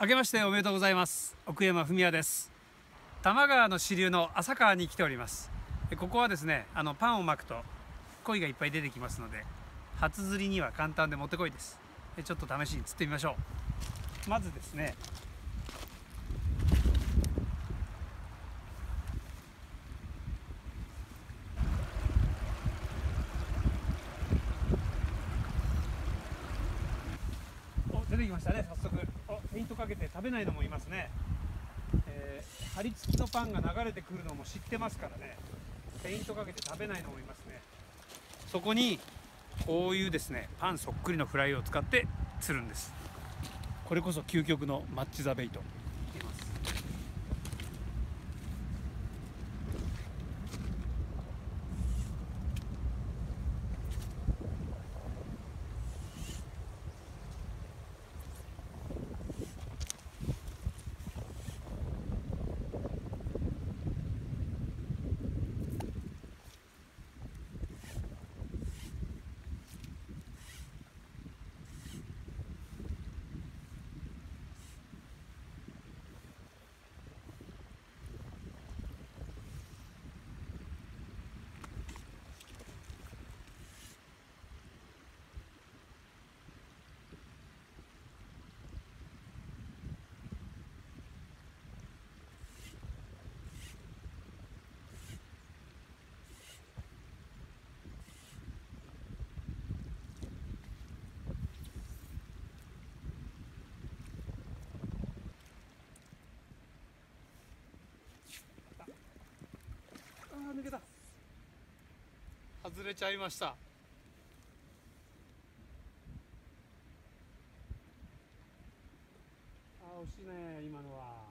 明けましておめでとうございます。奥山文也です。多摩川の支流の浅川に来ております。ここはですね、パンを巻くと鯉がいっぱい出てきますので、初釣りには簡単でもってこいです。ちょっと試しに釣ってみましょう。まずですね、出てきましたね。早速フェイントかけて食べないのもいますね。張り付きのパンが流れてくるのも知ってますからね、フェイントかけて食べないのもいますね。そこにこういうですね、パンそっくりのフライを使って釣るんです。これこそ究極のマッチ・ザ・ベイト言います。抜けた。外れちゃいました。惜しいね、今のは。